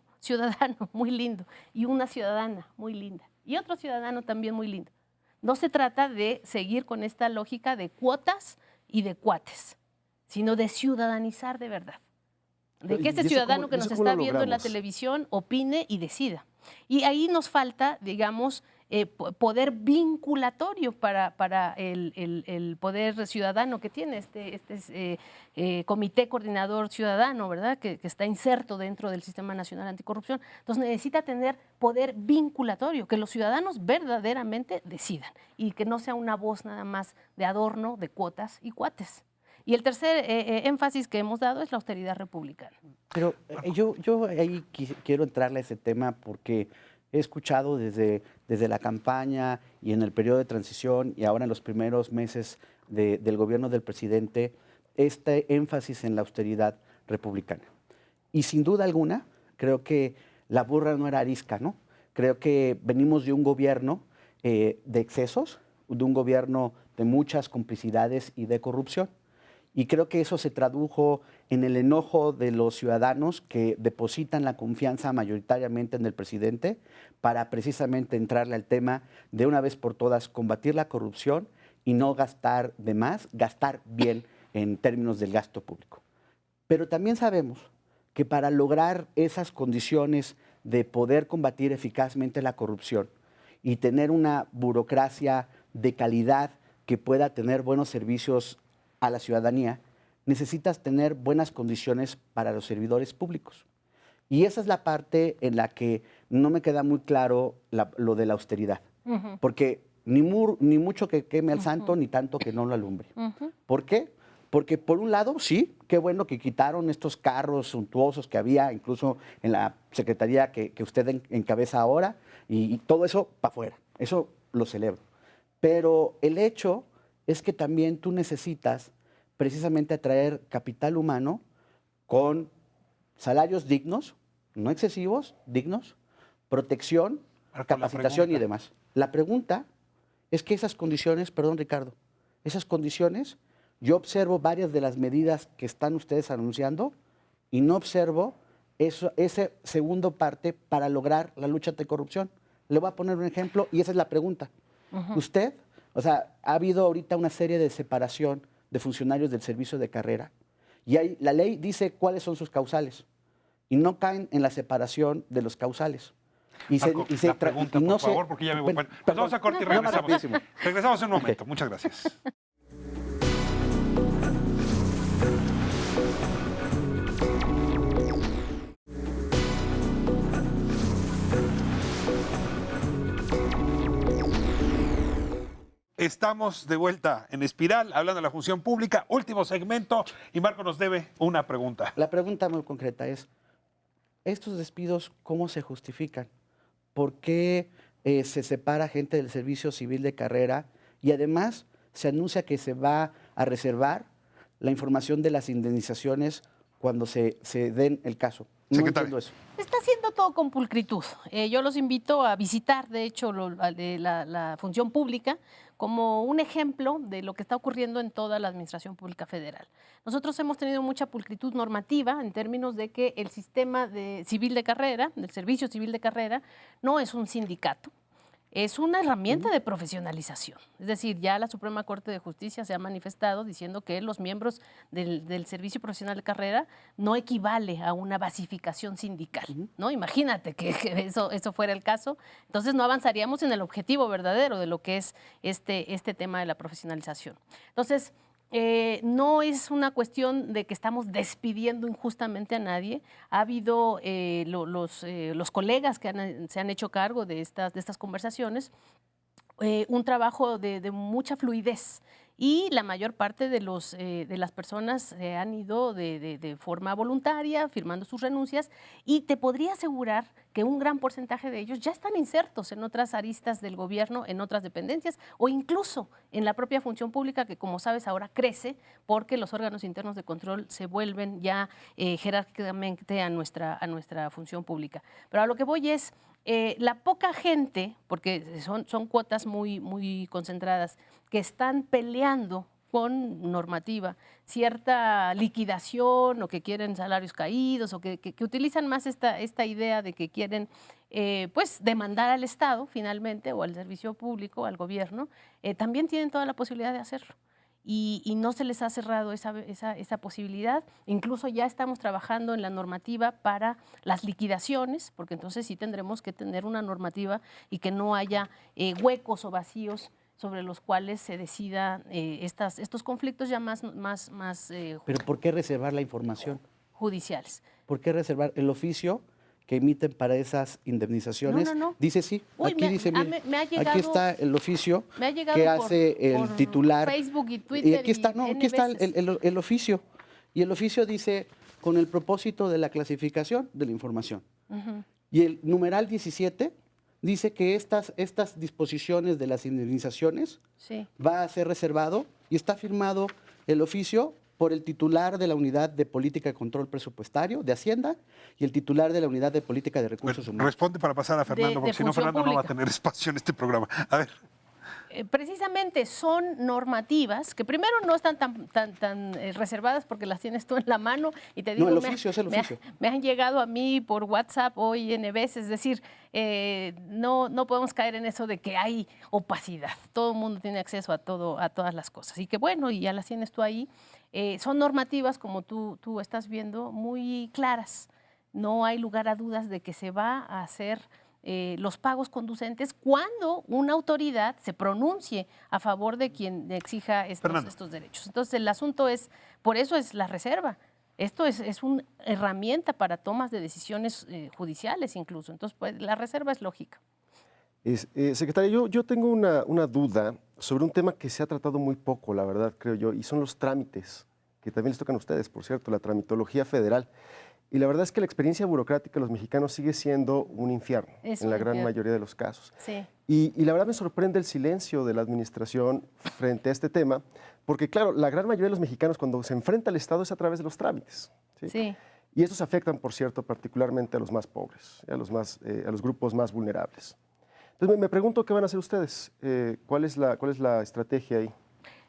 muy lindo y una ciudadana muy linda y otro ciudadano también muy lindo. No se trata de seguir con esta lógica de cuotas y de cuates, sino de ciudadanizar de verdad. De que ese ciudadano que nos está viendo en la televisión opine y decida. Y ahí nos falta, digamos, poder vinculatorio para el poder ciudadano que tiene este comité coordinador ciudadano, ¿verdad? Que está inserto dentro del Sistema Nacional Anticorrupción. Entonces necesita tener poder vinculatorio, que los ciudadanos verdaderamente decidan y que no sea una voz nada más de adorno, de cuotas y cuates. Y el tercer énfasis que hemos dado es la austeridad republicana. Pero yo ahí quiero entrarle a ese tema porque he escuchado desde la campaña y en el periodo de transición y ahora en los primeros meses del gobierno del presidente este énfasis en la austeridad republicana. Y sin duda alguna, creo que la burra no era arisca, ¿no? Creo que venimos de un gobierno de excesos, de un gobierno de muchas complicidades y de corrupción. Y creo que eso se tradujo en el enojo de los ciudadanos que depositan la confianza mayoritariamente en el presidente para precisamente entrarle al tema de una vez por todas, combatir la corrupción y no gastar de más, gastar bien en términos del gasto público. Pero también sabemos que para lograr esas condiciones de poder combatir eficazmente la corrupción y tener una burocracia de calidad que pueda tener buenos servicios a la ciudadanía, necesitas tener buenas condiciones para los servidores públicos. Y esa es la parte en la que no me queda muy claro lo de la austeridad. Porque ni mucho que queme al santo, ni tanto que no lo alumbre. ¿Por qué? Porque por un lado, sí, qué bueno que quitaron estos carros suntuosos que había incluso en la secretaría que usted encabeza ahora, y todo eso para afuera. Eso lo celebro. Pero el hecho es que también tú necesitas precisamente atraer capital humano con salarios dignos, no excesivos, dignos, protección, capacitación y demás. La pregunta es que esas condiciones, perdón Ricardo, esas condiciones, yo observo varias de las medidas que están ustedes anunciando y no observo esa segunda parte para lograr la lucha anticorrupción. Le voy a poner un ejemplo y esa es la pregunta. Usted, o sea, ha habido ahorita una serie de separación de funcionarios del servicio de carrera y la ley dice cuáles son sus causales y no caen en la separación de los causales. Marco, la pregunta, por favor, porque ya me voy. Bueno, pues vamos a corte y regresamos. Regresamos en un momento. Muchas gracias. Estamos de vuelta en Espiral, hablando de la función pública, último segmento, y Marco nos debe una pregunta. La pregunta muy concreta es, ¿estos despidos cómo se justifican? ¿Por qué se separa gente del servicio civil de carrera y además se anuncia que se va a reservar la información de las indemnizaciones cuando se den el caso. No Secretario. entiendo eso. Está haciendo todo con pulcritud. Yo los invito a visitar, de hecho, la función pública como un ejemplo de lo que está ocurriendo en toda la Administración Pública Federal. Nosotros hemos tenido mucha pulcritud normativa en términos de que el sistema civil de carrera, del servicio civil de carrera, no es un sindicato. Es una herramienta de profesionalización. Es decir, ya la Suprema Corte de Justicia se ha manifestado diciendo que los miembros del Servicio Profesional de Carrera no equivale a una basificación sindical, ¿no? Imagínate que eso fuera el caso. Entonces no avanzaríamos en el objetivo verdadero de lo que es este tema de la profesionalización. Entonces, no es una cuestión de que estamos despidiendo injustamente a nadie. Ha habido los colegas que se han hecho cargo de estas conversaciones, un trabajo de mucha fluidez. Y la mayor parte de las personas se han ido de forma voluntaria, firmando sus renuncias, y te podría asegurar que un gran porcentaje de ellos ya están insertos en otras aristas del gobierno, en otras dependencias, o incluso en la propia función pública, que como sabes ahora crece porque los órganos internos de control se vuelven ya jerárquicamente a nuestra función pública. Pero a lo que voy es, la poca gente, porque son cuotas muy concentradas, que están peleando con normativa cierta liquidación o que quieren salarios caídos o que utilizan más esta idea de que quieren pues demandar al Estado finalmente o al servicio público, al gobierno, también tienen toda la posibilidad de hacerlo. Y no se les ha cerrado esa posibilidad. Incluso ya estamos trabajando en la normativa para las liquidaciones, porque entonces sí tendremos que tener una normativa y que no haya huecos o vacíos sobre los cuales se decidan estos conflictos ya más Pero ¿por qué reservar la información? judiciales. ¿Por qué reservar el oficio que emiten para esas indemnizaciones? No. Dice sí, Uy, aquí dice, mire, aquí está el oficio que hace el titular. Facebook y Twitter. Y aquí está, aquí está el oficio. Y el oficio dice, con el propósito de la clasificación de la información. Y el numeral 17 dice que estas disposiciones de las indemnizaciones va a ser reservado y está firmado el oficio por el titular de la Unidad de Política de Control Presupuestario de Hacienda y el titular de la Unidad de Política de Recursos Humanos. Responde para pasar a Fernando, porque si no, Fernando no va a tener espacio en este programa. A ver. Precisamente son normativas que primero no están tan reservadas porque las tienes tú en la mano y te digo, no, el oficio es el oficio. Me han llegado a mí por WhatsApp hoy N veces, es decir, no podemos caer en eso de que hay opacidad. Todo el mundo tiene acceso a todas las cosas. Y que bueno, y ya las tienes tú ahí. Son normativas, como tú estás viendo, muy claras. No hay lugar a dudas de que se va a hacer los pagos conducentes cuando una autoridad se pronuncie a favor de quien exija estos derechos. Entonces, el asunto es, por eso es la reserva. Esto es una herramienta para tomas de decisiones judiciales incluso. Entonces, pues, la reserva es lógica. Secretaria, yo tengo una duda sobre un tema que se ha tratado muy poco, la verdad, creo yo, y son los trámites, que también les tocan a ustedes, por cierto, la tramitología federal. Y la verdad es que la experiencia burocrática de los mexicanos sigue siendo un infierno en la gran mayoría de los casos. Sí. Y la verdad me sorprende el silencio de la administración frente a este tema, porque claro, la gran mayoría de los mexicanos cuando se enfrenta al Estado es a través de los trámites. ¿Sí? Y estos afectan, por cierto, particularmente a los más pobres, a los grupos más vulnerables. Entonces me pregunto qué van a hacer ustedes, cuál es la estrategia ahí.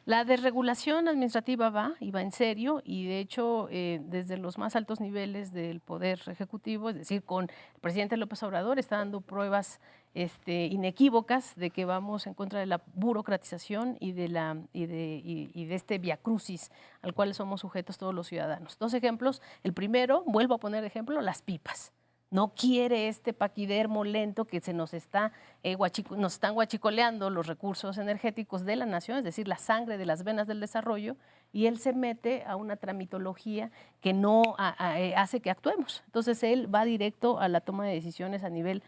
La desregulación administrativa va en serio y de hecho desde los más altos niveles del Poder Ejecutivo, es decir, con el presidente López Obrador, está dando pruebas inequívocas de que vamos en contra de la burocratización y de este viacrucis al cual somos sujetos todos los ciudadanos. Dos ejemplos. El primero, vuelvo a poner ejemplo, las pipas. No quiere este paquidermo lento que nos están guachicoleando los recursos energéticos de la nación, es decir, la sangre de las venas del desarrollo, y él se mete a una tramitología que no hace que actuemos. Entonces él va directo a la toma de decisiones a nivel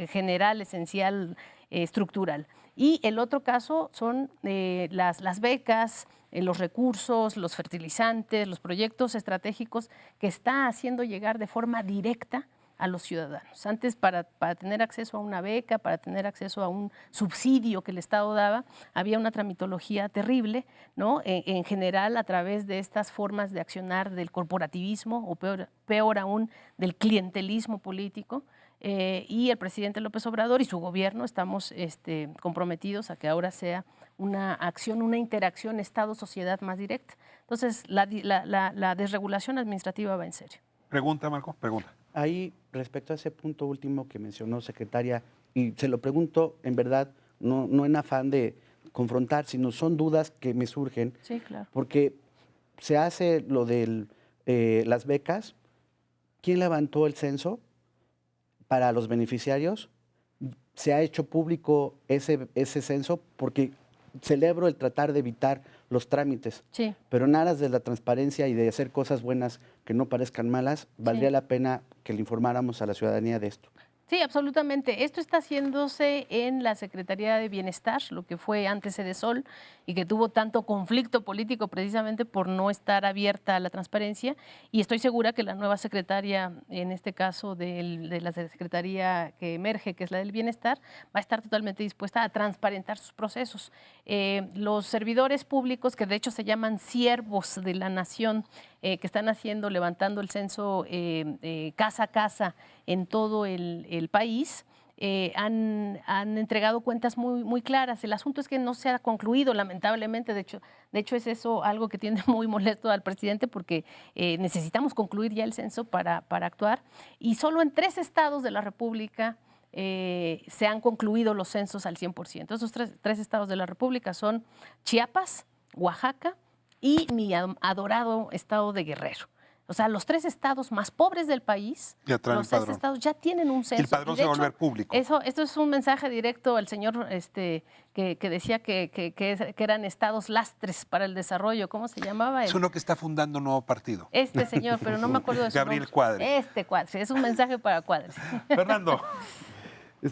general, esencial, estructural. Y el otro caso son las becas, los recursos, los fertilizantes, los proyectos estratégicos que está haciendo llegar de forma directa a los ciudadanos. Antes, para tener acceso a una beca, para tener acceso a un subsidio que el Estado daba, había una tramitología terrible, ¿no? En general, a través de estas formas de accionar del corporativismo, o peor aún, del clientelismo político. Y el presidente López Obrador y su gobierno estamos comprometidos a que ahora sea una acción, una interacción Estado-sociedad más directa. Entonces, la desregulación administrativa va en serio. Pregunta, Marco, pregunta. Ahí, respecto a ese punto último que mencionó, secretaria, y se lo pregunto en verdad, no en afán de confrontar, sino son dudas que me surgen. Sí, claro. Porque se hace lo de las becas. ¿Quién levantó el censo para los beneficiarios? Se ha hecho público ese censo porque celebro el tratar de evitar los trámites, Sí. pero en aras de la transparencia y de hacer cosas buenas que no parezcan malas, valdría Sí. la pena que le informáramos a la ciudadanía de esto. Sí, absolutamente. Esto está haciéndose en la Secretaría de Bienestar, lo que fue antes Sedesol, y que tuvo tanto conflicto político precisamente por no estar abierta a la transparencia. Y estoy segura que la nueva secretaria, en este caso de la secretaría que emerge, que es la del Bienestar, va a estar totalmente dispuesta a transparentar sus procesos. Los servidores públicos, que de hecho se llaman siervos de la nación, que están levantando el censo casa a casa en todo el país, han entregado cuentas muy claras. El asunto es que no se ha concluido, lamentablemente. De hecho es eso algo que tiene muy molesto al presidente, porque necesitamos concluir ya el censo para actuar. Y solo en 3 estados de la República se han concluido los censos al 100%. Esos tres estados de la República son Chiapas, Oaxaca y mi adorado estado de Guerrero. O sea, los 3 estados más pobres del país, Ya traen los el 3 padrón. estados ya tienen un censo. Y el padrón Y de se va a hecho, volver público. esto es un mensaje directo al señor que decía que eran estados lastres para el desarrollo. ¿Cómo se llamaba? Es uno que está fundando un nuevo partido. Este señor, pero no me acuerdo de su Gabriel nombre. Cuadri. Cuadri, es un mensaje para Cuadri. Fernando.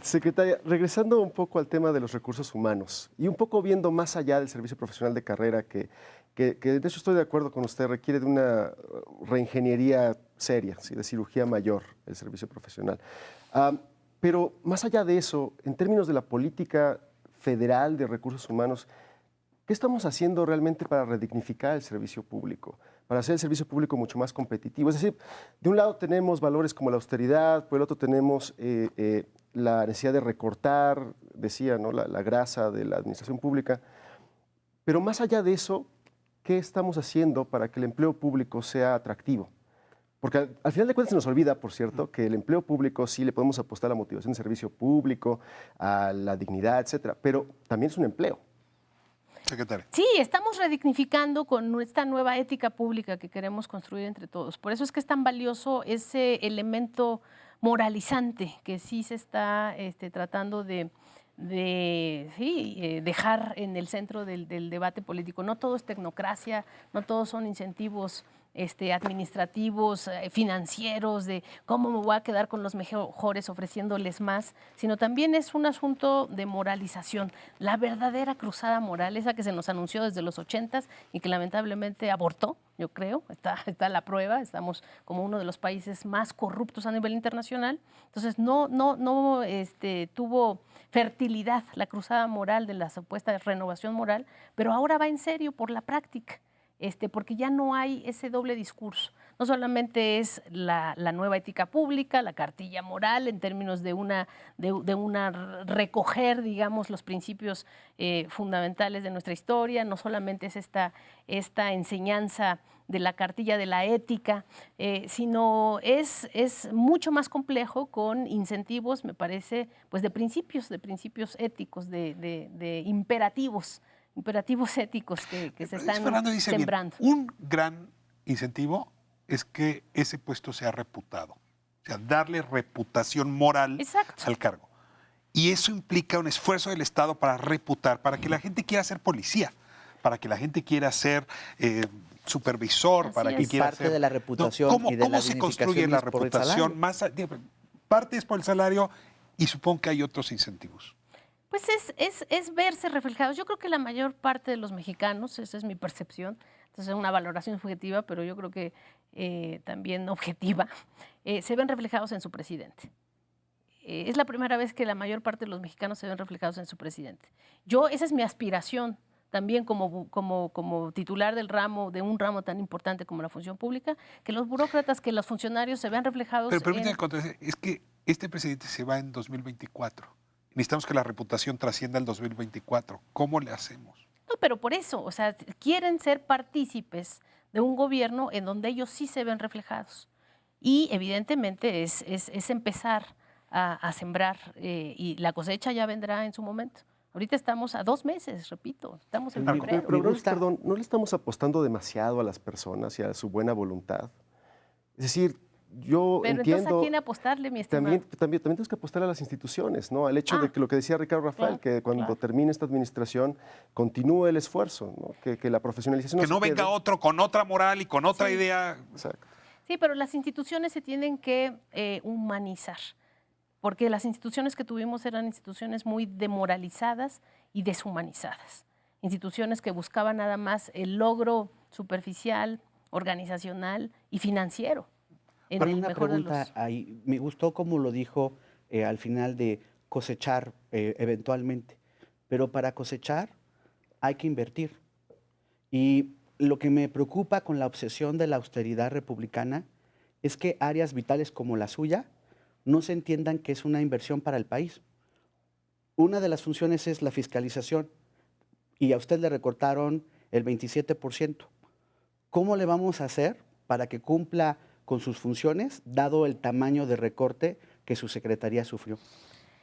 Secretaria, regresando un poco al tema de los recursos humanos y un poco viendo más allá del servicio profesional de carrera, que de hecho estoy de acuerdo con usted, requiere de una reingeniería seria, ¿sí? De cirugía mayor, el servicio profesional. Pero más allá de eso, en términos de la política federal de recursos humanos, ¿qué estamos haciendo realmente para redignificar el servicio público? Para hacer el servicio público mucho más competitivo. Es decir, de un lado tenemos valores como la austeridad, por el otro tenemos la necesidad de recortar, decía, ¿no? la grasa de la administración pública. Pero más allá de eso, ¿qué estamos haciendo para que el empleo público sea atractivo? Porque al final de cuentas se nos olvida, por cierto, que el empleo público sí le podemos apostar a la motivación del servicio público, a la dignidad, etcétera, pero también es un empleo. Secretaria. Sí, estamos redignificando con esta nueva ética pública que queremos construir entre todos. Por eso es que es tan valioso ese elemento moralizante que sí se está tratando de dejar en el centro del debate político. No todo es tecnocracia, no todos son incentivos administrativos, financieros, de cómo me voy a quedar con los mejores ofreciéndoles más, sino también es un asunto de moralización. La verdadera cruzada moral, esa que se nos anunció desde los 80s y que lamentablemente abortó, yo creo, está la prueba, estamos como uno de los países más corruptos a nivel internacional. Entonces no tuvo fertilidad la cruzada moral de la supuesta renovación moral, pero ahora va en serio por la práctica. Porque ya no hay ese doble discurso. No solamente es la nueva ética pública, la cartilla moral en términos de una recoger, digamos, los principios fundamentales de nuestra historia, no solamente es esta enseñanza de la cartilla de la ética, sino es mucho más complejo, con incentivos, me parece, pues de principios éticos, de imperativos éticos que se están Fernando dice sembrando. Bien, un gran incentivo es que ese puesto sea reputado, o sea, darle reputación moral Exacto. al cargo. Y eso implica un esfuerzo del Estado para reputar, para que la gente quiera ser policía, para que la gente quiera ser supervisor, Así para que es. quiera Parte ser... de la reputación ¿Cómo, y de cómo la se construye la dignificación es por el salario. reputación? Parte es por el salario y supongo que hay otros incentivos. Pues es verse reflejados. Yo creo que la mayor parte de los mexicanos, esa es mi percepción, entonces es una valoración subjetiva, pero yo creo que también objetiva, se ven reflejados en su presidente. Es la primera vez que la mayor parte de los mexicanos se ven reflejados en su presidente. Esa es mi aspiración también como titular de un ramo tan importante como la función pública, que los burócratas, que los funcionarios se vean reflejados Pero permítame en... contradecir, es que este presidente se va en 2024. Necesitamos que la reputación trascienda el 2024. ¿Cómo le hacemos? No, pero por eso, o sea, quieren ser partícipes de un gobierno en donde ellos sí se ven reflejados. Y evidentemente es empezar a sembrar y la cosecha ya vendrá en su momento. Ahorita estamos a 2 meses, repito, estamos en febrero. Pero, Me gusta. perdón, ¿no le estamos apostando demasiado a las personas y a su buena voluntad? Es decir, yo Pero entiendo... entonces, ¿a quién apostarle, mi estimado? También tenemos que apostar a las instituciones, ¿no? Al hecho de que lo que decía Ricardo Rafael, claro, que cuando claro. termine esta administración continúe el esfuerzo, ¿no? Que la profesionalización Que se no venga quede. otro con otra moral y con otra Sí. idea. Exacto. Sí, pero las instituciones se tienen que humanizar, porque las instituciones que tuvimos eran instituciones muy demoralizadas y deshumanizadas. Instituciones que buscaban nada más el logro superficial, organizacional y financiero. En Pero el una mejor de pregunta los... ahí, me gustó como lo dijo al final de cosechar eventualmente, pero para cosechar hay que invertir. Y lo que me preocupa con la obsesión de la austeridad republicana es que áreas vitales como la suya no se entiendan que es una inversión para el país. Una de las funciones es la fiscalización y a usted le recortaron el 27%. ¿Cómo le vamos a hacer para que cumpla con sus funciones, dado el tamaño de recorte que su secretaría sufrió?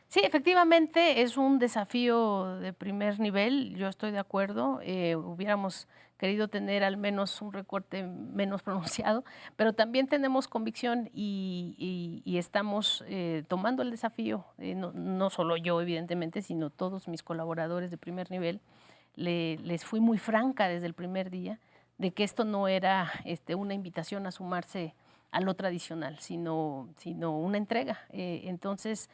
Sí, efectivamente es un desafío de primer nivel, yo estoy de acuerdo, hubiéramos querido tener al menos un recorte menos pronunciado, pero también tenemos convicción y estamos tomando el desafío, no solo yo evidentemente, sino todos mis colaboradores de primer nivel. Les fui muy franca desde el primer día de que esto no era una invitación a sumarse a lo tradicional, sino una entrega. Entonces,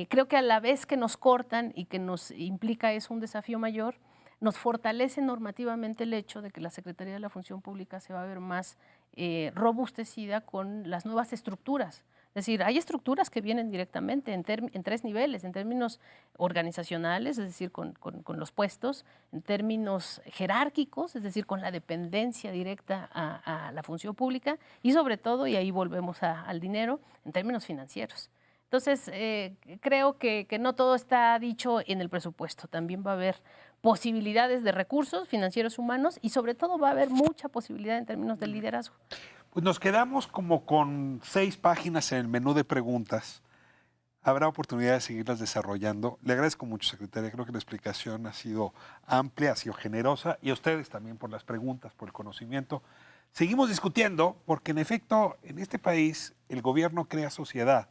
creo que a la vez que nos cortan y que nos implica eso un desafío mayor, nos fortalece normativamente el hecho de que la Secretaría de la Función Pública se va a ver más robustecida con las nuevas estructuras. Es decir, hay estructuras que vienen directamente en 3 niveles, en términos organizacionales, es decir, con los puestos, en términos jerárquicos, es decir, con la dependencia directa a la función pública y sobre todo, y ahí volvemos al dinero, en términos financieros. Entonces, creo que no todo está dicho en el presupuesto, también va a haber posibilidades de recursos financieros humanos y sobre todo va a haber mucha posibilidad en términos de liderazgo. Pues nos quedamos como con 6 páginas en el menú de preguntas. Habrá oportunidad de seguirlas desarrollando. Le agradezco mucho, secretaria. Creo que la explicación ha sido amplia, ha sido generosa y a ustedes también por las preguntas, por el conocimiento. Seguimos discutiendo porque en efecto en este país el gobierno crea sociedad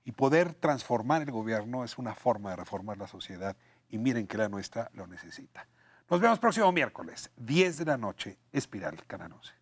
y poder transformar el gobierno es una forma de reformar la sociedad y miren que la nuestra lo necesita. Nos vemos próximo miércoles, 10 de la noche, Espiral, Canal 11.